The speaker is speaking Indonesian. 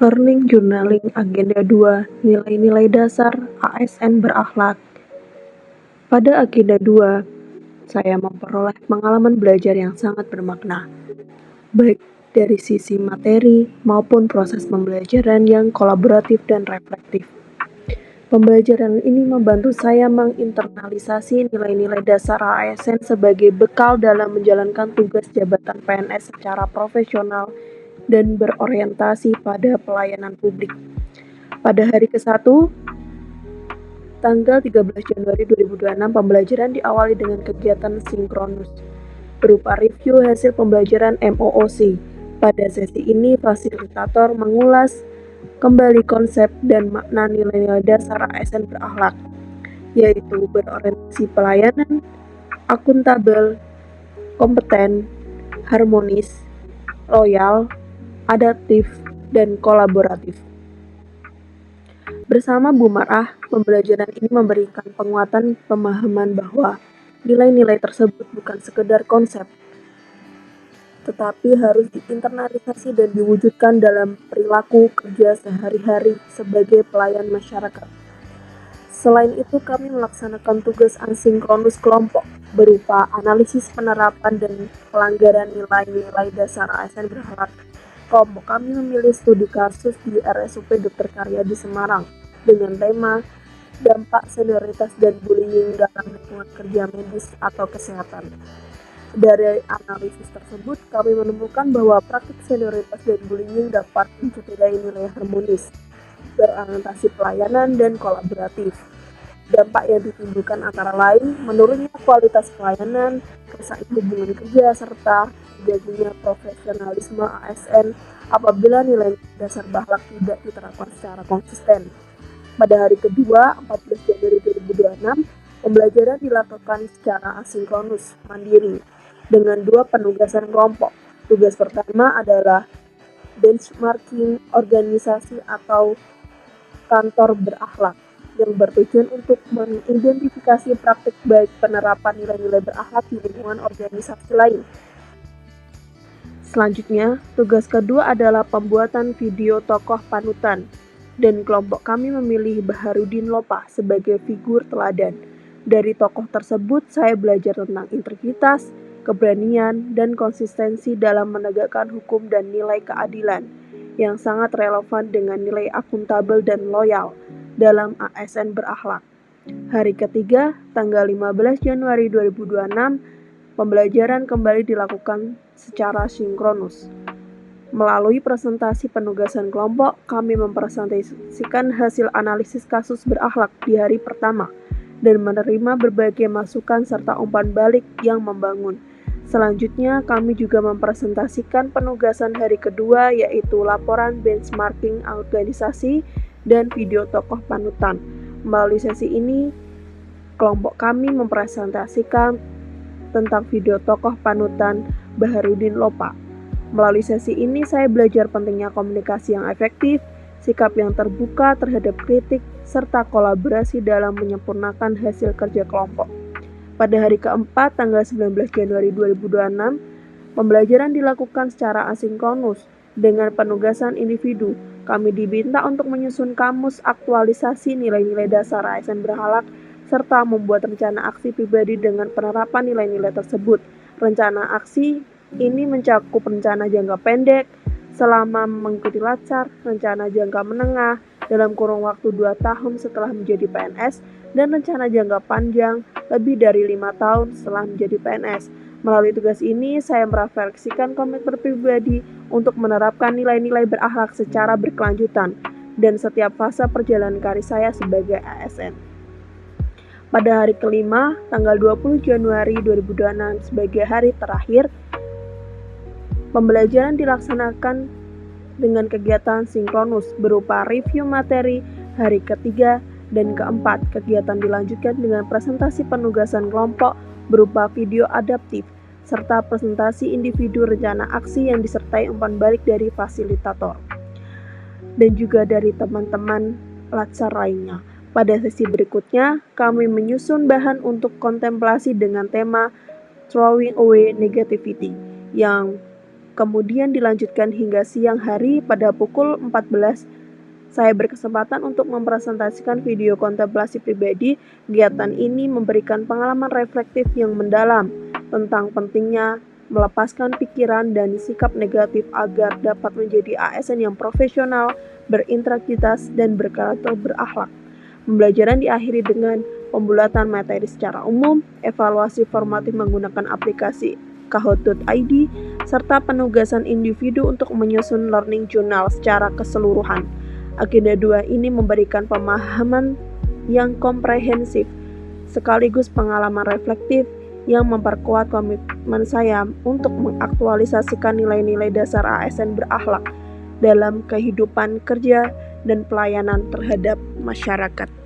Learning Journaling Agenda 2, Nilai-nilai dasar ASN berakhlak. Pada Agenda 2, saya memperoleh pengalaman belajar yang sangat bermakna, baik dari sisi materi maupun proses pembelajaran yang kolaboratif dan reflektif. Pembelajaran ini membantu saya menginternalisasi nilai-nilai dasar ASN sebagai bekal dalam menjalankan tugas jabatan PNS secara profesional dan berorientasi pada pelayanan publik. Pada hari ke-1, tanggal 13 Januari 2026, pembelajaran diawali dengan kegiatan sinkronus berupa review hasil pembelajaran MOOC. Pada sesi ini, fasilitator mengulas kembali konsep dan makna nilai-nilai dasar ASN berakhlak, yaitu berorientasi pelayanan, akuntabel, kompeten, harmonis, loyal, adaptif, dan kolaboratif. Bersama Bu Marah, pembelajaran ini memberikan penguatan pemahaman bahwa nilai-nilai tersebut bukan sekedar konsep, tetapi harus diinternalisasi dan diwujudkan dalam perilaku kerja sehari-hari sebagai pelayan masyarakat. Selain itu, kami melaksanakan tugas asinkronus kelompok berupa analisis penerapan dan pelanggaran nilai-nilai dasar ASN berakhlak. Kelompok kami memilih studi kasus di RSUP Dr. Karya di Semarang dengan tema dampak senioritas dan bullying dalam lingkungan kerja medis atau kesehatan. Dari analisis tersebut, kami menemukan bahwa praktik senioritas dan bullying dapat mencederai nilai harmonis, berorientasi pelayanan, dan kolaboratif. Dampak yang ditimbulkan antara lain menurunnya kualitas pelayanan, rusak hubungan kerja, serta terjadinya profesionalisme ASN apabila nilai dasar berakhlak tidak diterapkan secara konsisten. Pada hari kedua, 14 Januari 2026, pembelajaran dilakukan secara asinkronus, mandiri, dengan 2 penugasan kelompok. Tugas pertama adalah benchmarking organisasi atau kantor berakhlak, yang bertujuan untuk mengidentifikasi praktik baik penerapan nilai-nilai berakhlak di lingkungan organisasi lain. Selanjutnya, tugas kedua adalah pembuatan video tokoh panutan, dan kelompok kami memilih Baharudin Lopa sebagai figur teladan. Dari tokoh tersebut, saya belajar tentang integritas, keberanian, dan konsistensi dalam menegakkan hukum dan nilai keadilan, yang sangat relevan dengan nilai akuntabel dan loyal dalam ASN berakhlak. Hari ketiga, tanggal 15 Januari 2026, pembelajaran kembali dilakukan secara sinkronus. Melalui presentasi penugasan kelompok, kami mempresentasikan hasil analisis kasus berakhlak di hari pertama dan menerima berbagai masukan serta umpan balik yang membangun. Selanjutnya, kami juga mempresentasikan penugasan hari kedua, yaitu laporan benchmarking organisasi dan video tokoh panutan. Melalui sesi ini, kelompok kami mempresentasikan tentang video tokoh panutan Baharudin Lopa. Melalui sesi ini, saya belajar pentingnya komunikasi yang efektif, sikap yang terbuka terhadap kritik, serta kolaborasi dalam menyempurnakan hasil kerja kelompok. Pada hari keempat, tanggal 19 Januari 2026, pembelajaran dilakukan secara asinkronus dengan penugasan individu. Kami diminta untuk menyusun kamus aktualisasi nilai-nilai dasar ASN berakhlak serta membuat rencana aksi pribadi dengan penerapan nilai-nilai tersebut. Rencana aksi ini mencakup rencana jangka pendek selama mengikuti latsar, rencana jangka menengah dalam kurun waktu 2 tahun setelah menjadi PNS, dan rencana jangka panjang lebih dari 5 tahun setelah menjadi PNS. Melalui tugas ini, saya merefleksikan komitmen pribadi untuk menerapkan nilai-nilai berakhlak secara berkelanjutan dan setiap fase perjalanan karir saya sebagai ASN. Pada hari kelima, tanggal 20 Januari 2026 sebagai hari terakhir, pembelajaran dilaksanakan dengan kegiatan sinkronus berupa review materi hari ketiga dan keempat. Kegiatan dilanjutkan dengan presentasi penugasan kelompok berupa video adaptif, serta presentasi individu rencana aksi yang disertai umpan balik dari fasilitator dan juga dari teman-teman latsar lainnya. Pada sesi berikutnya, kami menyusun bahan untuk kontemplasi dengan tema Throwing Away Negativity, yang Kemudian dilanjutkan hingga siang hari pada pukul 14. Saya berkesempatan untuk mempresentasikan video kontemplasi pribadi. Kegiatan ini memberikan pengalaman reflektif yang mendalam tentang pentingnya melepaskan pikiran dan sikap negatif agar dapat menjadi ASN yang profesional, berintegritas, dan berkarakter berakhlak. Pembelajaran diakhiri dengan pembulatan materi secara umum, evaluasi formatif menggunakan aplikasi kahoot.id, serta penugasan individu untuk menyusun learning journal secara keseluruhan. Agenda 2 ini memberikan pemahaman yang komprehensif, sekaligus pengalaman reflektif yang memperkuat komitmen saya untuk mengaktualisasikan nilai-nilai dasar ASN berakhlak dalam kehidupan kerja dan pelayanan terhadap masyarakat.